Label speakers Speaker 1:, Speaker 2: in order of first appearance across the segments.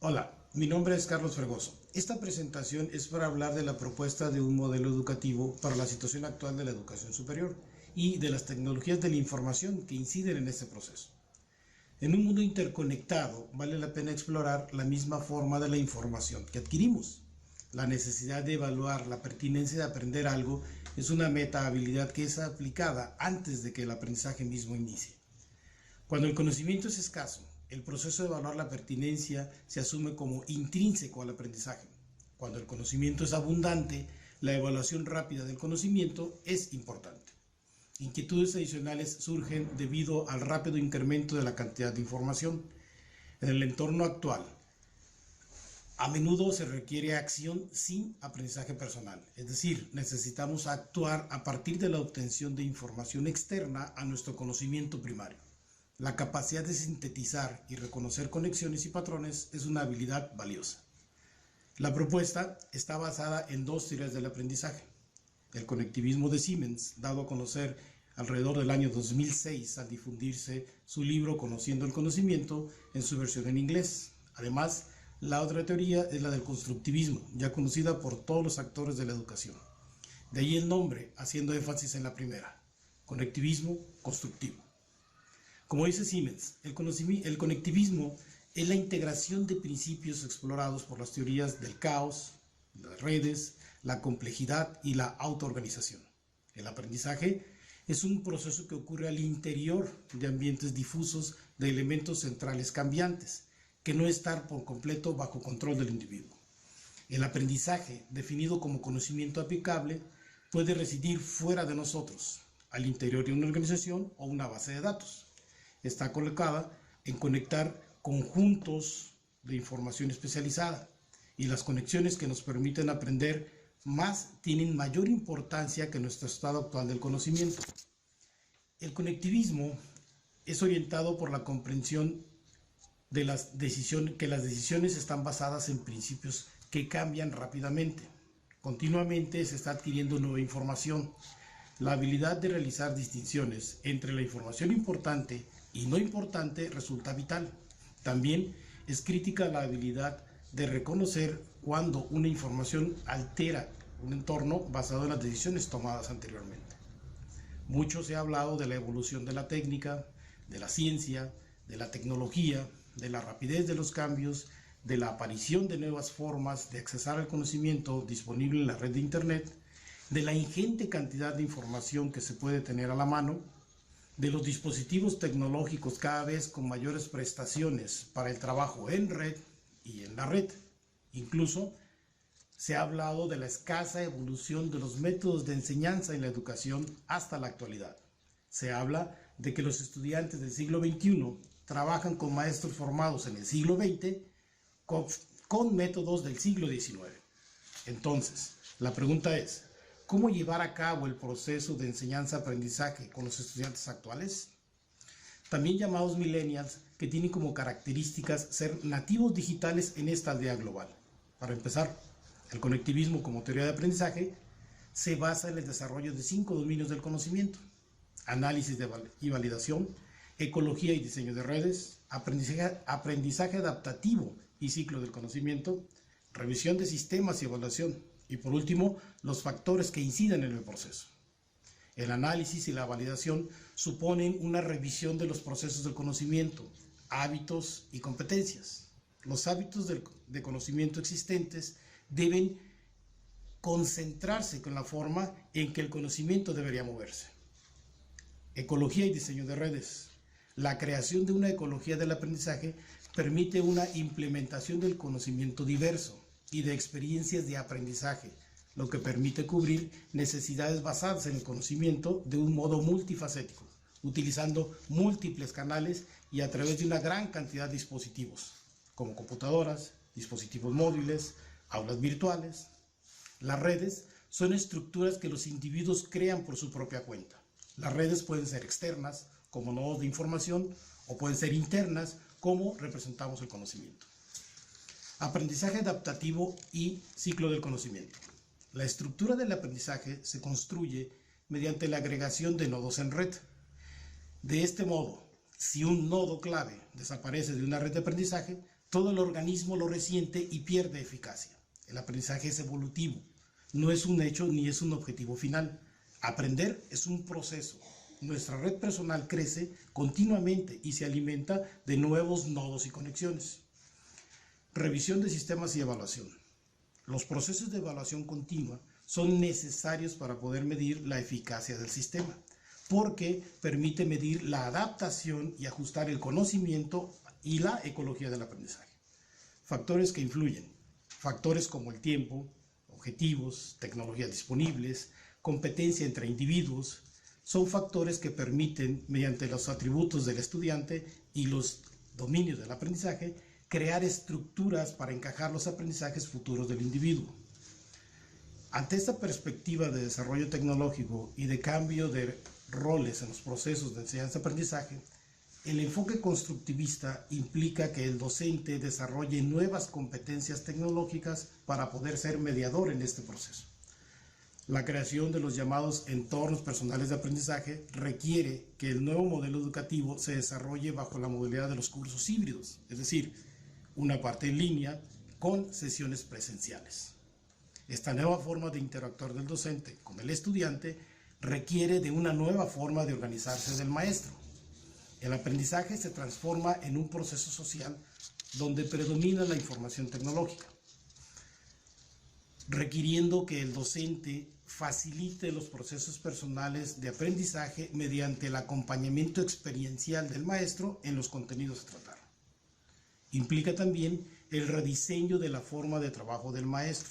Speaker 1: Hola, mi nombre es Carlos Fregoso. Esta presentación es para hablar de la propuesta de un modelo educativo para la situación actual de la educación superior y de las tecnologías de la información que inciden en este proceso. En un mundo interconectado, vale la pena explorar la misma forma de la información que adquirimos. La necesidad de evaluar la pertinencia de aprender algo es una meta habilidad que es aplicada antes de que el aprendizaje mismo inicie. Cuando el conocimiento es escaso, el proceso de evaluar la pertinencia se asume como intrínseco al aprendizaje. Cuando el conocimiento es abundante, la evaluación rápida del conocimiento es importante. Inquietudes adicionales surgen debido al rápido incremento de la cantidad de información. En el entorno actual, a menudo se requiere acción sin aprendizaje personal, es decir, necesitamos actuar a partir de la obtención de información externa a nuestro conocimiento primario. La capacidad de sintetizar y reconocer conexiones y patrones es una habilidad valiosa. La propuesta está basada en dos teorías del aprendizaje. El conectivismo de Siemens, dado a conocer alrededor del año 2006 al difundirse su libro Conociendo el conocimiento en su versión en inglés. Además, la otra teoría es la del constructivismo, ya conocida por todos los actores de la educación. De ahí el nombre, haciendo énfasis en la primera, conectivismo constructivo. Como dice Siemens, el conectivismo es la integración de principios explorados por las teorías del caos, las redes, la complejidad y la autoorganización. El aprendizaje es un proceso que ocurre al interior de ambientes difusos de elementos centrales cambiantes, que no están por completo bajo control del individuo. El aprendizaje, definido como conocimiento aplicable, puede residir fuera de nosotros, al interior de una organización o una base de datos. Está colocada en conectar conjuntos de información especializada, y las conexiones que nos permiten aprender más tienen mayor importancia que nuestro estado actual del conocimiento. El conectivismo es orientado por la comprensión de que las decisiones están basadas en principios que cambian rápidamente. Continuamente se está adquiriendo nueva información. La habilidad de realizar distinciones entre la información importante y no importante resulta vital. También es crítica la habilidad de reconocer cuando una información altera un entorno basado en las decisiones tomadas anteriormente. Mucho se ha hablado de la evolución de la técnica, de la ciencia, de la tecnología, de la rapidez de los cambios, de la aparición de nuevas formas de accesar al conocimiento disponible en la red de Internet, de la ingente cantidad de información que se puede tener a la mano, de los dispositivos tecnológicos cada vez con mayores prestaciones para el trabajo en red y en la red. Incluso se ha hablado de la escasa evolución de los métodos de enseñanza en la educación hasta la actualidad. Se habla de que los estudiantes del siglo XXI trabajan con maestros formados en el siglo XX con métodos del siglo XIX. Entonces, la pregunta es, ¿cómo llevar a cabo el proceso de enseñanza-aprendizaje con los estudiantes actuales? También llamados millennials, que tienen como características ser nativos digitales en esta aldea global. Para empezar, el conectivismo como teoría de aprendizaje se basa en el desarrollo de 5 dominios del conocimiento: análisis y validación, ecología y diseño de redes, aprendizaje adaptativo y ciclo del conocimiento, revisión de sistemas y evaluación, y por último, los factores que inciden en el proceso. El análisis y la validación suponen una revisión de los procesos del conocimiento, hábitos y competencias. Los hábitos de conocimiento existentes deben concentrarse con la forma en que el conocimiento debería moverse. Ecología y diseño de redes. La creación de una ecología del aprendizaje permite una implementación del conocimiento diverso y de experiencias de aprendizaje, lo que permite cubrir necesidades basadas en el conocimiento de un modo multifacético, utilizando múltiples canales y a través de una gran cantidad de dispositivos, como computadoras, dispositivos móviles, aulas virtuales. Las redes son estructuras que los individuos crean por su propia cuenta. Las redes pueden ser externas, como nodos de información, o pueden ser internas, como representamos el conocimiento. Aprendizaje adaptativo y ciclo del conocimiento. La estructura del aprendizaje se construye mediante la agregación de nodos en red. De este modo, si un nodo clave desaparece de una red de aprendizaje, Todo el organismo lo resiente y pierde eficacia. El aprendizaje es evolutivo, no es un hecho ni es un objetivo final. Aprender es un proceso. Nuestra red personal crece continuamente y se alimenta de nuevos nodos y conexiones. Revisión de sistemas y evaluación. Los procesos de evaluación continua son necesarios para poder medir la eficacia del sistema, porque permite medir la adaptación y ajustar el conocimiento y la ecología del aprendizaje. Factores que influyen. Factores como el tiempo, objetivos, tecnologías disponibles, competencia entre individuos, son factores que permiten, mediante los atributos del estudiante y los dominios del aprendizaje, crear estructuras para encajar los aprendizajes futuros del individuo. Ante esta perspectiva de desarrollo tecnológico y de cambio de roles en los procesos de enseñanza-aprendizaje, el enfoque constructivista implica que el docente desarrolle nuevas competencias tecnológicas para poder ser mediador en este proceso. La creación de los llamados entornos personales de aprendizaje requiere que el nuevo modelo educativo se desarrolle bajo la modalidad de los cursos híbridos, es decir, una parte en línea con sesiones presenciales. Esta nueva forma de interactuar del docente con el estudiante requiere de una nueva forma de organizarse del maestro. El aprendizaje se transforma en un proceso social donde predomina la información tecnológica, requiriendo que el docente facilite los procesos personales de aprendizaje mediante el acompañamiento experiencial del maestro en los contenidos a tratar. Implica también el rediseño de la forma de trabajo del maestro.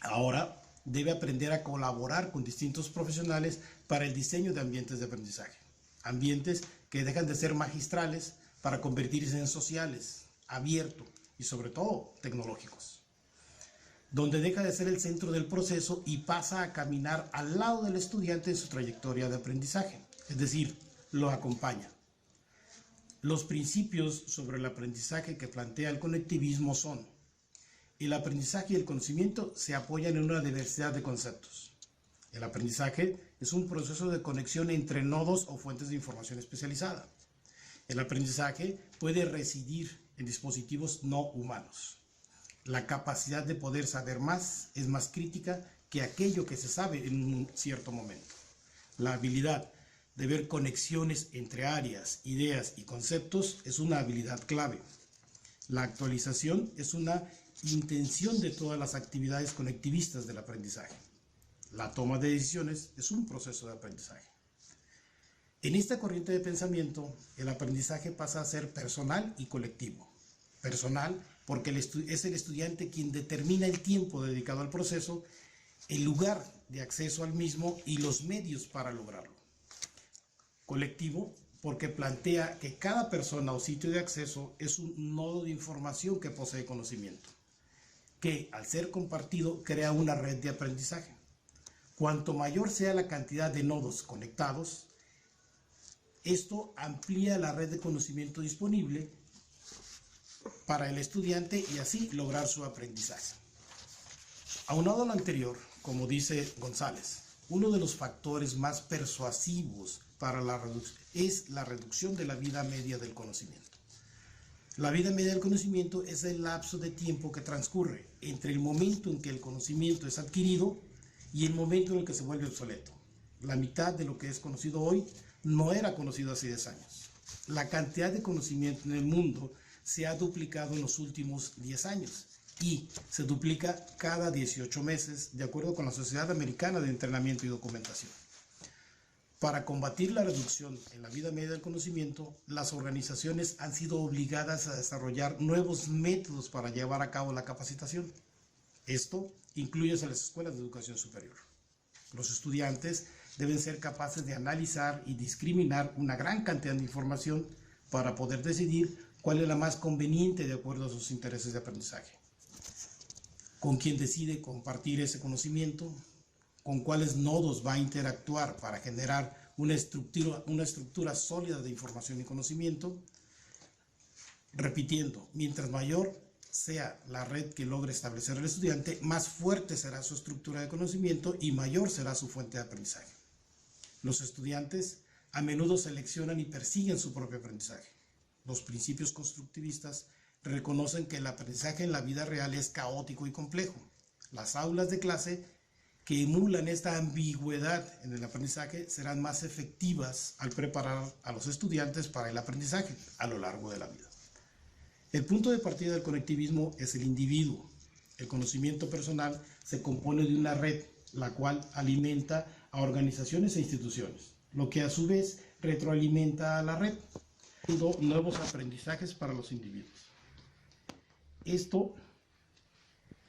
Speaker 1: Ahora debe aprender a colaborar con distintos profesionales para el diseño de ambientes de aprendizaje. Ambientes que dejan de ser magistrales para convertirse en sociales, abiertos y sobre todo tecnológicos, donde deja de ser el centro del proceso y pasa a caminar al lado del estudiante en su trayectoria de aprendizaje, es decir, lo acompaña. Los principios sobre el aprendizaje que plantea el conectivismo son: el aprendizaje y el conocimiento se apoyan en una diversidad de conceptos. El aprendizaje es un proceso de conexión entre nodos o fuentes de información especializada. El aprendizaje puede residir en dispositivos no humanos. La capacidad de poder saber más es más crítica que aquello que se sabe en un cierto momento. La habilidad de ver conexiones entre áreas, ideas y conceptos es una habilidad clave. La actualización es una intención de todas las actividades conectivistas del aprendizaje. La toma de decisiones es un proceso de aprendizaje. En esta corriente de pensamiento, el aprendizaje pasa a ser personal y colectivo. Personal porque es el estudiante quien determina el tiempo dedicado al proceso, el lugar de acceso al mismo y los medios para lograrlo. Colectivo porque plantea que cada persona o sitio de acceso es un nodo de información que posee conocimiento, que al ser compartido crea una red de aprendizaje. Cuanto mayor sea la cantidad de nodos conectados, esto amplía la red de conocimiento disponible para el estudiante y así lograr su aprendizaje. Aunado a lo anterior, como dice González, uno de los factores más persuasivos para es la reducción de la vida media del conocimiento. La vida media del conocimiento es el lapso de tiempo que transcurre entre el momento en que el conocimiento es adquirido y el momento en el que se vuelve obsoleto. La mitad de lo que es conocido hoy no era conocido hace 10 años. La cantidad de conocimiento en el mundo se ha duplicado en los últimos 10 años y se duplica cada 18 meses, de acuerdo con la Sociedad Americana de Entrenamiento y Documentación. Para combatir la reducción en la vida media del conocimiento, las organizaciones han sido obligadas a desarrollar nuevos métodos para llevar a cabo la capacitación. Esto incluye a las escuelas de educación superior. Los estudiantes deben ser capaces de analizar y discriminar una gran cantidad de información para poder decidir cuál es la más conveniente de acuerdo a sus intereses de aprendizaje. Con quién decide compartir ese conocimiento, con cuáles nodos va a interactuar para generar una estructura sólida de información y conocimiento. Repitiendo, mientras mayor sea la red que logre establecer el estudiante, más fuerte será su estructura de conocimiento y mayor será su fuente de aprendizaje. Los estudiantes a menudo seleccionan y persiguen su propio aprendizaje. Los principios constructivistas reconocen que el aprendizaje en la vida real es caótico y complejo. Las aulas de clase que emulan esta ambigüedad en el aprendizaje serán más efectivas al preparar a los estudiantes para el aprendizaje a lo largo de la vida. El punto de partida del conectivismo es el individuo. El conocimiento personal se compone de una red, la cual alimenta a organizaciones e instituciones, lo que a su vez retroalimenta a la red, dando nuevos aprendizajes para los individuos. Esto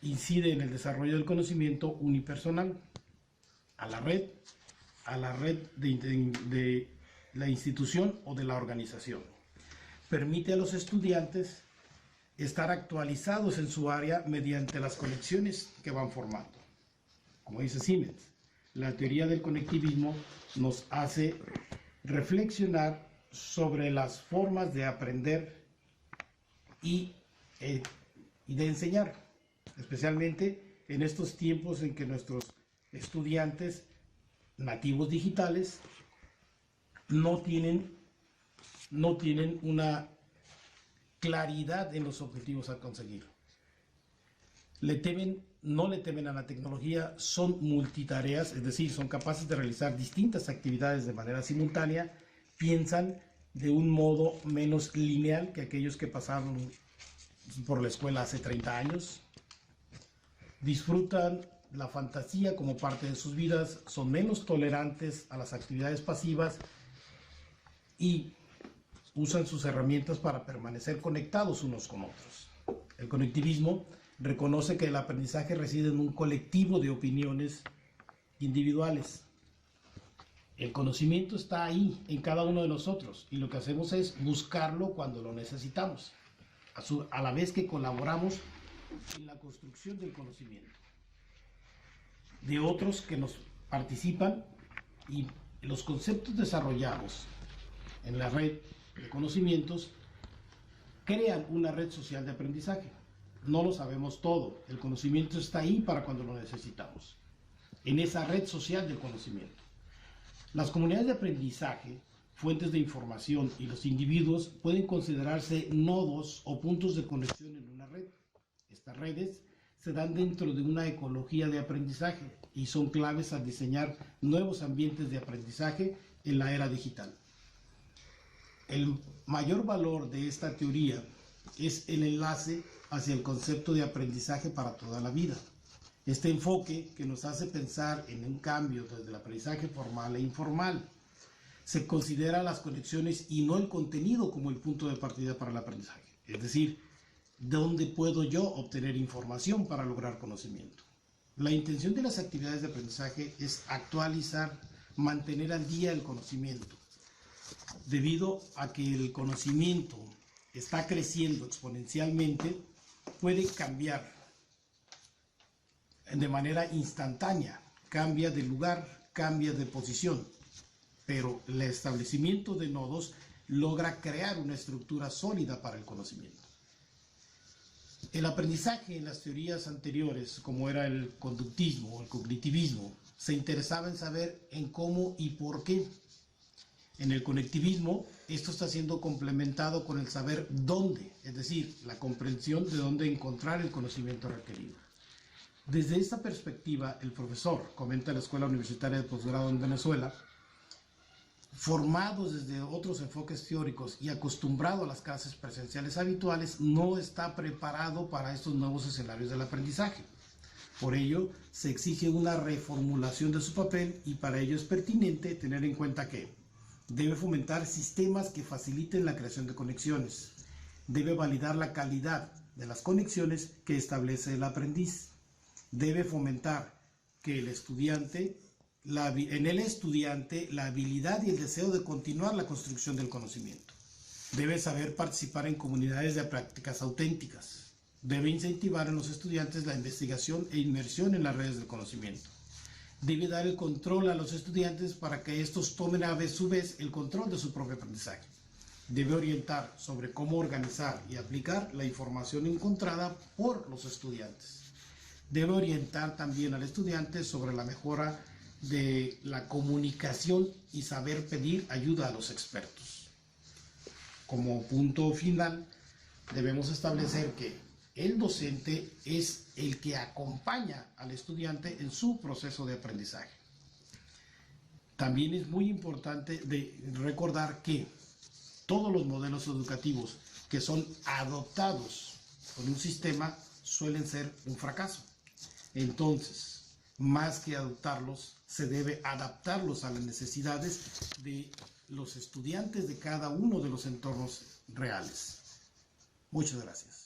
Speaker 1: incide en el desarrollo del conocimiento unipersonal, a la red de la institución o de la organización. Permite a los estudiantes estar actualizados en su área mediante las conexiones que van formando. Como dice Siemens, la teoría del conectivismo nos hace reflexionar sobre las formas de aprender y de enseñar, especialmente en estos tiempos en que nuestros estudiantes nativos digitales no tienen una claridad en los objetivos a conseguir. No le temen a la tecnología, son multitareas, es decir, son capaces de realizar distintas actividades de manera simultánea, piensan de un modo menos lineal que aquellos que pasaron por la escuela hace 30 años, disfrutan la fantasía como parte de sus vidas, son menos tolerantes a las actividades pasivas y usan sus herramientas para permanecer conectados unos con otros. El conectivismo reconoce que el aprendizaje reside en un colectivo de opiniones individuales. El conocimiento está ahí, en cada uno de nosotros, y lo que hacemos es buscarlo cuando lo necesitamos, a la vez que colaboramos en la construcción del conocimiento de otros que nos participan, y los conceptos desarrollados en la red de conocimientos crean una red social de aprendizaje. No lo sabemos todo, el conocimiento está ahí para cuando lo necesitamos, en esa red social del conocimiento. Las comunidades de aprendizaje, fuentes de información y los individuos pueden considerarse nodos o puntos de conexión en una red. Estas redes se dan dentro de una ecología de aprendizaje y son claves al diseñar nuevos ambientes de aprendizaje en la era digital. El mayor valor de esta teoría es el enlace hacia el concepto de aprendizaje para toda la vida. Este enfoque que nos hace pensar en un cambio desde el aprendizaje formal e informal. Se considera las conexiones y no el contenido como el punto de partida para el aprendizaje. Es decir, ¿dónde puedo yo obtener información para lograr conocimiento? La intención de las actividades de aprendizaje es actualizar, mantener al día el conocimiento. Debido a que el conocimiento está creciendo exponencialmente, puede cambiar de manera instantánea, cambia de lugar, cambia de posición, pero el establecimiento de nodos logra crear una estructura sólida para el conocimiento. El aprendizaje en las teorías anteriores, como era el conductismo o el cognitivismo, se interesaba en saber en cómo y por qué. En el conectivismo, esto está siendo complementado con el saber dónde, es decir, la comprensión de dónde encontrar el conocimiento requerido. Desde esta perspectiva, el profesor, comenta la Escuela Universitaria de Posgrado en Venezuela, formados desde otros enfoques teóricos y acostumbrado a las clases presenciales habituales, no está preparado para estos nuevos escenarios del aprendizaje. Por ello, se exige una reformulación de su papel y para ello es pertinente tener en cuenta que debe fomentar sistemas que faciliten la creación de conexiones, debe validar la calidad de las conexiones que establece el aprendiz, debe fomentar que en el estudiante la habilidad y el deseo de continuar la construcción del conocimiento. Debe saber participar en comunidades de prácticas auténticas. Debe incentivar en los estudiantes la investigación e inmersión en las redes del conocimiento. Debe dar el control a los estudiantes para que estos tomen a su vez el control de su propio aprendizaje. Debe orientar sobre cómo organizar y aplicar la información encontrada por los estudiantes. Debe orientar también al estudiante sobre la mejora de la comunicación y saber pedir ayuda a los expertos. Como punto final, debemos establecer que el docente es el que acompaña al estudiante en su proceso de aprendizaje. También es muy importante recordar que todos los modelos educativos que son adoptados por un sistema suelen ser un fracaso. Entonces, más que adoptarlos, se debe adaptarlos a las necesidades de los estudiantes de cada uno de los entornos reales. Muchas gracias.